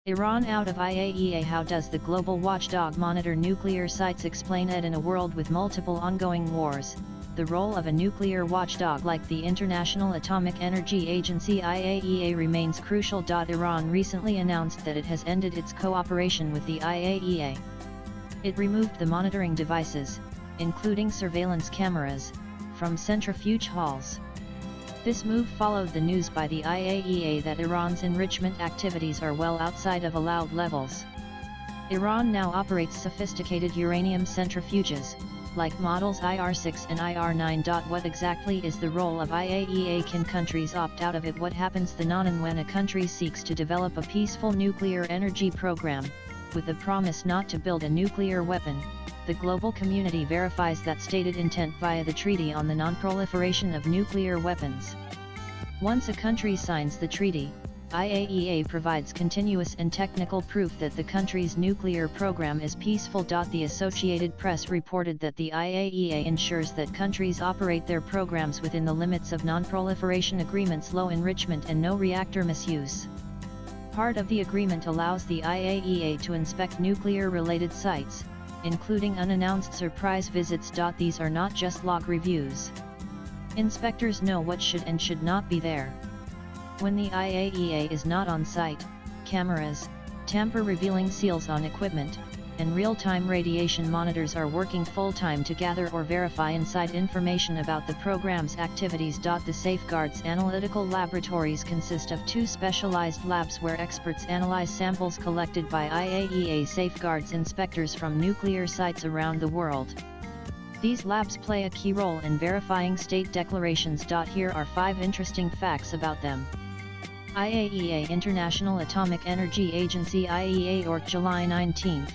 Iran out of IAEA. How does the global watchdog monitor nuclear sites? Explain it. In a world with multiple ongoing wars, the role of a nuclear watchdog like the International Atomic Energy Agency IAEA remains crucial. Iran recently announced that it has ended its cooperation with the IAEA. It removed the monitoring devices, including surveillance cameras, from centrifuge halls. This move followed the news by the IAEA that Iran's enrichment activities are well outside of allowed levels. Iran now operates sophisticated uranium centrifuges, like models IR6 and IR9. What exactly is the role of IAEA? Can countries opt out of it? What happens when a country seeks to develop a peaceful nuclear energy program, with the promise not to build a nuclear weapon? The global community verifies that stated intent via the Treaty on the Non-Proliferation of Nuclear Weapons. Once a country signs the treaty, IAEA provides continuous and technical proof that the country's nuclear program is peaceful. The Associated Press reported that the IAEA ensures that countries operate their programs within the limits of non-proliferation agreements, low enrichment and no reactor misuse. Part of the agreement allows the IAEA to inspect nuclear-related sites, including unannounced surprise visits. These are not just log reviews. Inspectors know what should and should not be there. When the IAEA is not on site, cameras, tamper-revealing seals on equipment, and real-time radiation monitors are working full-time to gather or verify inside information about the program's activities. The Safeguards Analytical Laboratories consist of two specialized labs where experts analyze samples collected by IAEA safeguards inspectors from nuclear sites around the world. These labs play a key role in verifying state declarations. Here are 5 interesting facts about them. IAEA International Atomic Energy Agency IAEA Org July 19,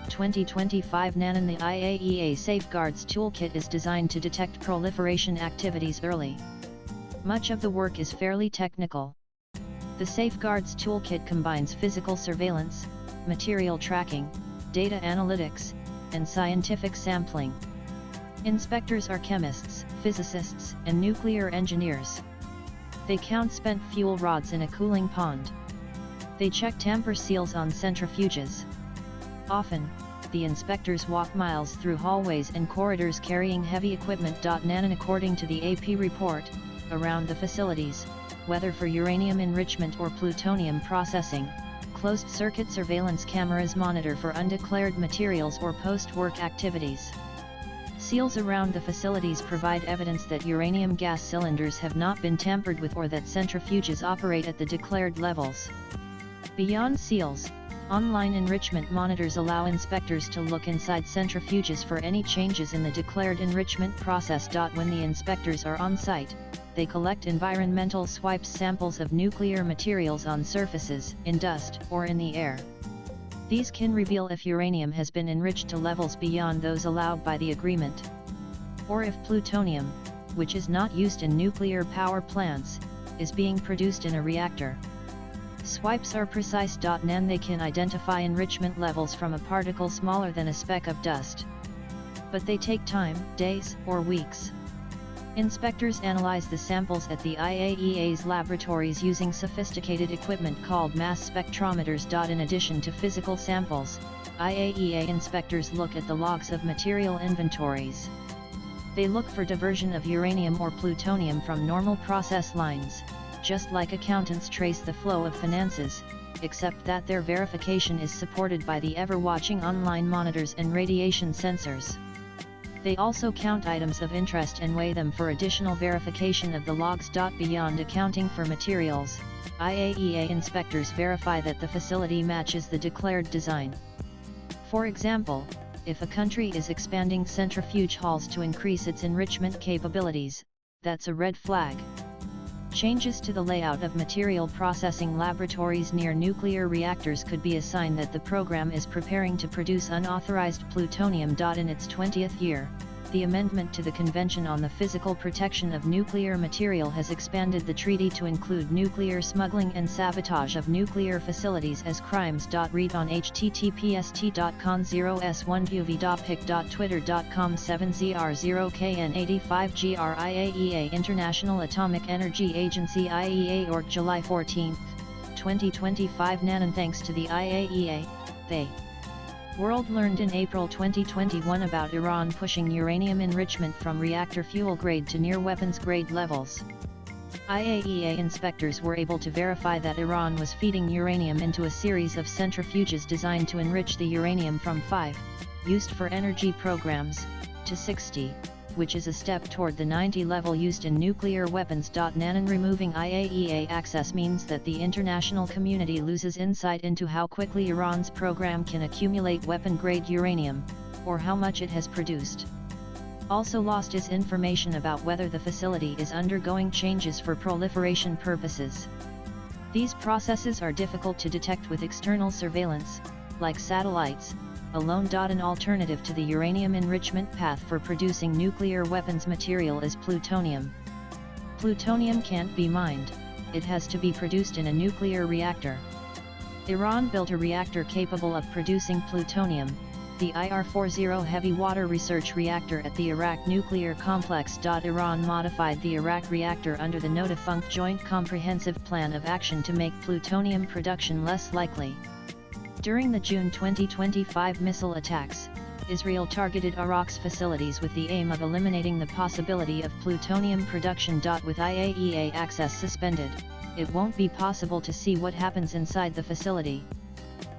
2025 Nanan. The IAEA Safeguards Toolkit is designed to detect proliferation activities early. Much of the work is fairly technical. The Safeguards Toolkit combines physical surveillance, material tracking, data analytics, and scientific sampling. Inspectors are chemists, physicists, and nuclear engineers. They count spent fuel rods in a cooling pond. They check tamper seals on centrifuges. Often, the inspectors walk miles through hallways and corridors carrying heavy equipment. Nanan. According to the AP report, around the facilities, whether for uranium enrichment or plutonium processing, closed-circuit surveillance cameras monitor for undeclared materials or post-work activities. Seals around the facilities provide evidence that uranium gas cylinders have not been tampered with or that centrifuges operate at the declared levels. Beyond seals, online enrichment monitors allow inspectors to look inside centrifuges for any changes in the declared enrichment process. When the inspectors are on site, they collect environmental swipes, samples of nuclear materials on surfaces, in dust, or in the air. These can reveal if uranium has been enriched to levels beyond those allowed by the agreement, or if plutonium, which is not used in nuclear power plants, is being produced in a reactor. Swipes are precise. Nan. They can identify enrichment levels from a particle smaller than a speck of dust. But they take time, days or weeks. Inspectors analyze the samples at the IAEA's laboratories using sophisticated equipment called mass spectrometers. In addition to physical samples, IAEA inspectors look at the logs of material inventories. They look for diversion of uranium or plutonium from normal process lines, just like accountants trace the flow of finances, except that their verification is supported by the ever-watching online monitors and radiation sensors. They also count items of interest and weigh them for additional verification of the logs. Beyond accounting for materials, IAEA inspectors verify that the facility matches the declared design. For example, if a country is expanding centrifuge halls to increase its enrichment capabilities, that's a red flag. Changes to the layout of material processing laboratories near nuclear reactors could be a sign that the program is preparing to produce unauthorized plutonium. In its 20th year, the amendment to the Convention on the Physical Protection of Nuclear Material has expanded the treaty to include nuclear smuggling and sabotage of nuclear facilities as crimes. Read on https://t.con0s1uv.pic.twitter.com 7zr0kn85 GRIAEA International Atomic Energy Agency IAEA Org July 14, 2025 nanon thanks to the IAEA, the world learned in April 2021 about Iran pushing uranium enrichment from reactor fuel grade to near weapons grade levels. IAEA inspectors were able to verify that Iran was feeding uranium into a series of centrifuges designed to enrich the uranium from 5, used for energy programs, to 60, which is a step toward the 90 level used in nuclear weapons. Nanon removing IAEA access means that the international community loses insight into how quickly Iran's program can accumulate weapon-grade uranium, or how much it has produced. Also lost is information about whether the facility is undergoing changes for proliferation purposes. These processes are difficult to detect with external surveillance, like satellites, alone. An alternative to the uranium enrichment path for producing nuclear weapons material is plutonium. Plutonium can't be mined, it has to be produced in a nuclear reactor. Iran built a reactor capable of producing plutonium, the IR-40 heavy water research reactor at the Iraq nuclear complex. Iran modified the Iraq reactor under the no-defunct Joint Comprehensive Plan of Action to make plutonium production less likely. During the June 2025 missile attacks, Israel targeted Iraq's facilities with the aim of eliminating the possibility of plutonium production. With IAEA access suspended, it won't be possible to see what happens inside the facility.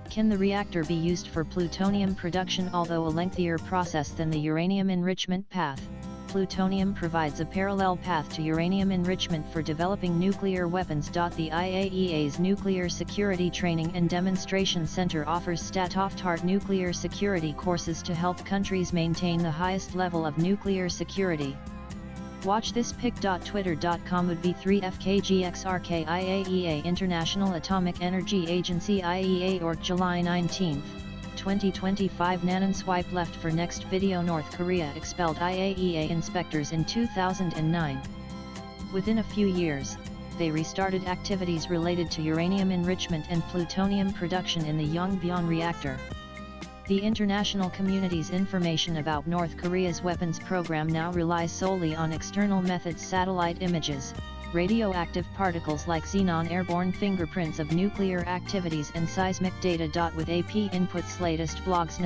Can the reactor be used for plutonium production? Although a lengthier process than the uranium enrichment path, plutonium provides a parallel path to uranium enrichment for developing nuclear weapons. The IAEA's Nuclear Security Training and Demonstration Center offers state-of-the-art nuclear security courses to help countries maintain the highest level of nuclear security. Watch this pic. Twitter.com would be 3FKGXRK IAEA International Atomic Energy Agency IAEA Org July 19, 2025 Nanon swipe left for next video. North Korea expelled IAEA inspectors in 2009. Within a few years, they restarted activities related to uranium enrichment and plutonium production in the Yongbyon reactor. The international community's information about North Korea's weapons program now relies solely on external methods: satellite images, radioactive particles like xenon, airborne fingerprints of nuclear activities, and seismic data. With AP inputs, latest blogs.